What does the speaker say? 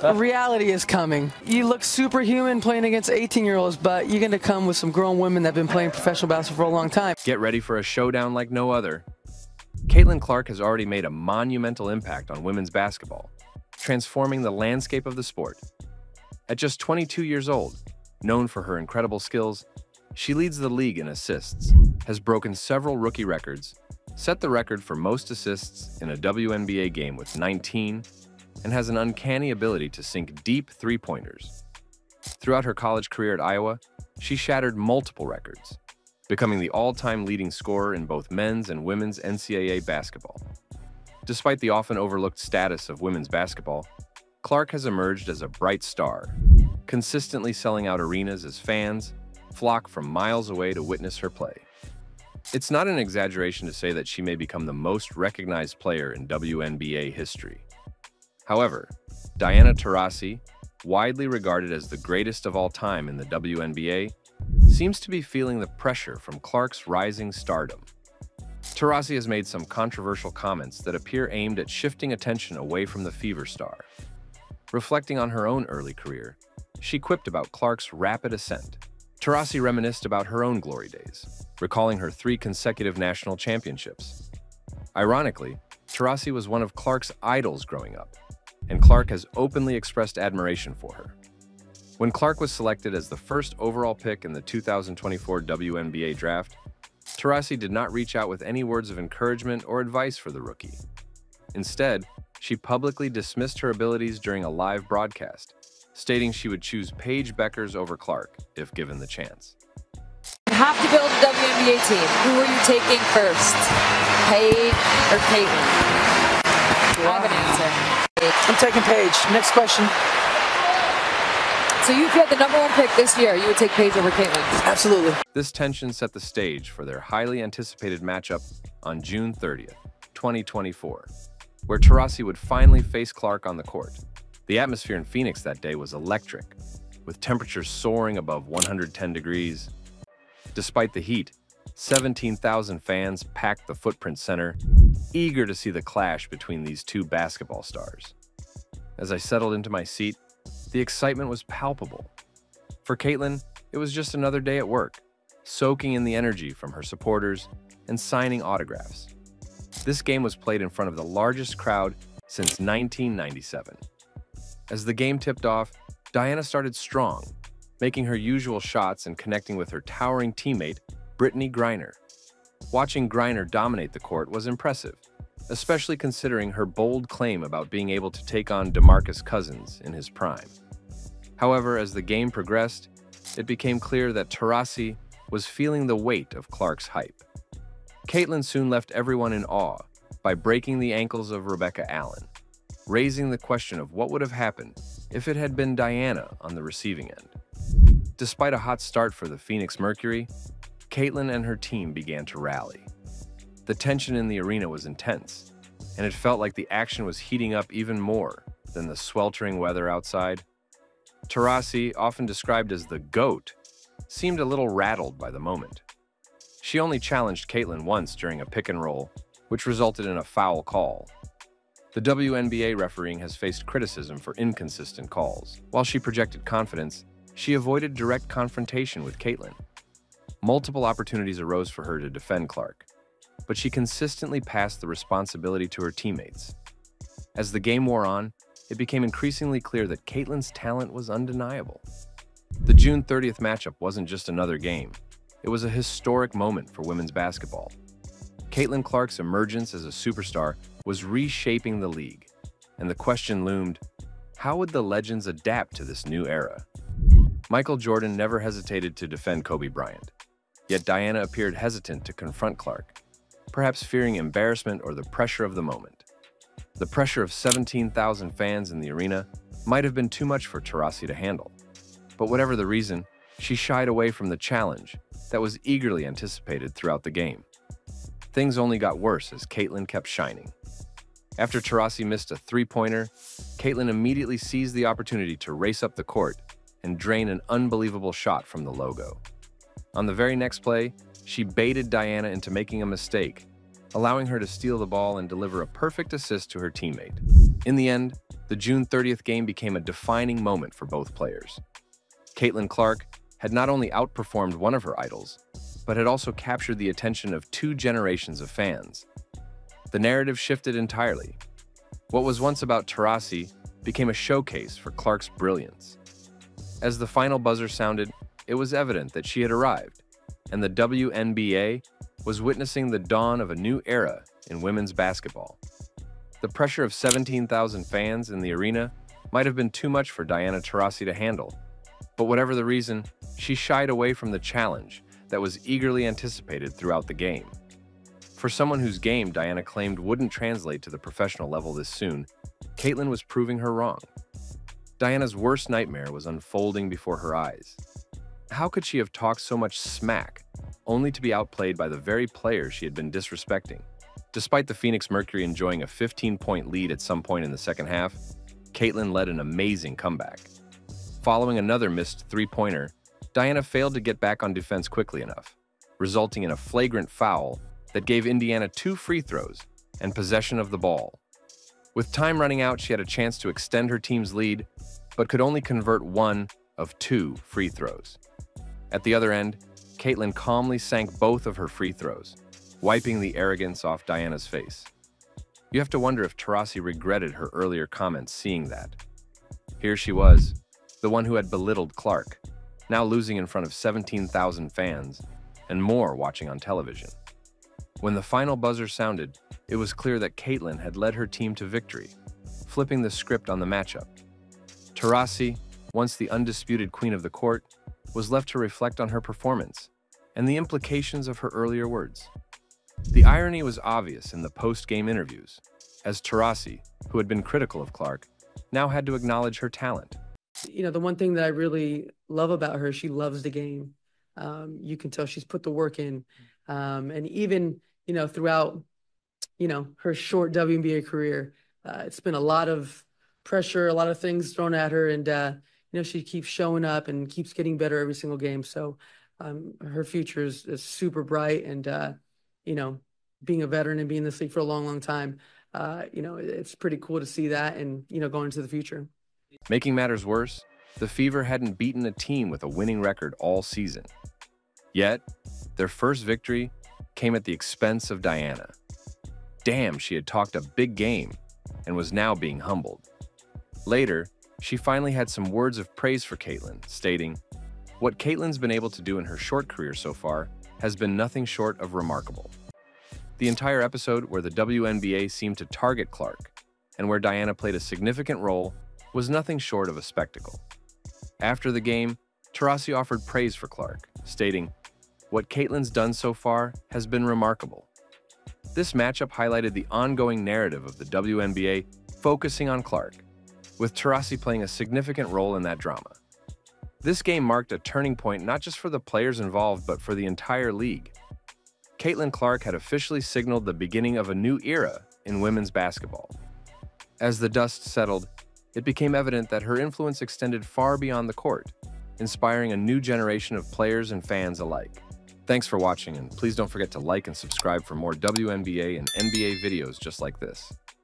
Reality is coming. You look superhuman playing against 18-year-olds, but you're going to come with some grown women that have been playing professional basketball for a long time. Get ready for a showdown like no other. Caitlin Clark has already made a monumental impact on women's basketball, transforming the landscape of the sport. At just 22 years old, known for her incredible skills, she leads the league in assists, has broken several rookie records, set the record for most assists in a WNBA game with 19, and has an uncanny ability to sink deep three-pointers. Throughout her college career at Iowa, she shattered multiple records, becoming the all-time leading scorer in both men's and women's NCAA basketball. Despite the often overlooked status of women's basketball, Clark has emerged as a bright star, consistently selling out arenas as fans flock from miles away to witness her play. It's not an exaggeration to say that she may become the most recognized player in WNBA history. However, Diana Taurasi, widely regarded as the greatest of all time in the WNBA, seems to be feeling the pressure from Clark's rising stardom. Taurasi has made some controversial comments that appear aimed at shifting attention away from the Fever star. Reflecting on her own early career, she quipped about Clark's rapid ascent. Taurasi reminisced about her own glory days, recalling her 3 consecutive national championships. Ironically, Taurasi was one of Clark's idols growing up, and Clark has openly expressed admiration for her. When Clark was selected as the first overall pick in the 2024 WNBA draft, Taurasi did not reach out with any words of encouragement or advice for the rookie. Instead, she publicly dismissed her abilities during a live broadcast, stating she would choose Paige Bueckers over Clark if given the chance. You have to build a WNBA team. Who are you taking first? Paige or Caitlin? I have an answer. I'm taking Paige. Next question. So if you had the #1 pick this year, you would take Paige over Caitlin? Absolutely. This tension set the stage for their highly anticipated matchup on June 30th, 2024, where Taurasi would finally face Clark on the court. The atmosphere in Phoenix that day was electric, with temperatures soaring above 110 degrees. Despite the heat, 17,000 fans packed the Footprint Center, eager to see the clash between these two basketball stars. As I settled into my seat, the excitement was palpable. For Caitlin, it was just another day at work, soaking in the energy from her supporters and signing autographs. This game was played in front of the largest crowd since 1997. As the game tipped off, Diana started strong, making her usual shots and connecting with her towering teammate, Brittany Griner. Watching Griner dominate the court was impressive, especially considering her bold claim about being able to take on DeMarcus Cousins in his prime. However, as the game progressed, it became clear that Taurasi was feeling the weight of Clark's hype. Caitlin soon left everyone in awe by breaking the ankles of Rebecca Allen, raising the question of what would have happened if it had been Diana on the receiving end. Despite a hot start for the Phoenix Mercury, Caitlin and her team began to rally. The tension in the arena was intense, and it felt like the action was heating up even more than the sweltering weather outside. Taurasi, often described as the GOAT, seemed a little rattled by the moment. She only challenged Caitlin once during a pick and roll, which resulted in a foul call. The WNBA refereeing has faced criticism for inconsistent calls. While she projected confidence, she avoided direct confrontation with Caitlin. Multiple opportunities arose for her to defend Clark, but she consistently passed the responsibility to her teammates. As the game wore on, it became increasingly clear that Caitlin's talent was undeniable. The June 30th matchup wasn't just another game. It was a historic moment for women's basketball. Caitlin Clark's emergence as a superstar was reshaping the league, and the question loomed, how would the legends adapt to this new era? Michael Jordan never hesitated to defend Kobe Bryant, yet Diana appeared hesitant to confront Clark, perhaps fearing embarrassment or the pressure of the moment. The pressure of 17,000 fans in the arena might have been too much for Taurasi to handle, but whatever the reason, she shied away from the challenge that was eagerly anticipated throughout the game. Things only got worse as Caitlin kept shining. After Taurasi missed a three-pointer, Caitlin immediately seized the opportunity to race up the court and drain an unbelievable shot from the logo. On the very next play, she baited Diana into making a mistake, allowing her to steal the ball and deliver a perfect assist to her teammate. In the end, the June 30th game became a defining moment for both players. Caitlin Clark had not only outperformed one of her idols, but had also captured the attention of 2 generations of fans. The narrative shifted entirely. What was once about Taurasi became a showcase for Clark's brilliance. As the final buzzer sounded, it was evident that she had arrived, and the WNBA was witnessing the dawn of a new era in women's basketball. The pressure of 17,000 fans in the arena might have been too much for Diana Taurasi to handle, but whatever the reason, she shied away from the challenge that was eagerly anticipated throughout the game. For someone whose game Diana claimed wouldn't translate to the professional level this soon, Caitlin was proving her wrong. Diana's worst nightmare was unfolding before her eyes. How could she have talked so much smack, only to be outplayed by the very players she had been disrespecting? Despite the Phoenix Mercury enjoying a 15-point lead at some point in the second half, Caitlin led an amazing comeback. Following another missed three-pointer, Diana failed to get back on defense quickly enough, resulting in a flagrant foul that gave Indiana 2 free throws and possession of the ball. With time running out, she had a chance to extend her team's lead, but could only convert 1 of 2 free throws. At the other end, Caitlin calmly sank both of her free throws, wiping the arrogance off Diana's face. You have to wonder if Taurasi regretted her earlier comments seeing that. Here she was, the one who had belittled Clark, now losing in front of 17,000 fans and more watching on television. When the final buzzer sounded, it was clear that Caitlin had led her team to victory, flipping the script on the matchup. Taurasi, once the undisputed queen of the court, was left to reflect on her performance and the implications of her earlier words. The irony was obvious in the post-game interviews, as Taurasi, who had been critical of Clark, now had to acknowledge her talent. You know, the one thing that I really love about her, she loves the game. You can tell she's put the work in. And even, throughout, her short WNBA career, it's been a lot of pressure, a lot of things thrown at her. And, she keeps showing up and keeps getting better every single game. So her future is super bright. And, being a veteran and being in this league for a long, long time, it's pretty cool to see that and, going into the future. Making matters worse, the Fever hadn't beaten a team with a winning record all season. Yet, their first victory came at the expense of Diana. Damn, she had talked a big game and was now being humbled. Later, she finally had some words of praise for Caitlin, stating, "What Caitlin's been able to do in her short career so far has been nothing short of remarkable." The entire episode where the WNBA seemed to target Clark and where Diana played a significant role was nothing short of a spectacle. After the game, Taurasi offered praise for Clark, stating, "What Caitlin's done so far has been remarkable." This matchup highlighted the ongoing narrative of the WNBA focusing on Clark, with Taurasi playing a significant role in that drama. This game marked a turning point not just for the players involved, but for the entire league. Caitlin Clark had officially signaled the beginning of a new era in women's basketball. As the dust settled, it became evident that her influence extended far beyond the court, inspiring a new generation of players and fans alike. Thanks for watching, and please don't forget to like and subscribe for more WNBA and NBA videos just like this.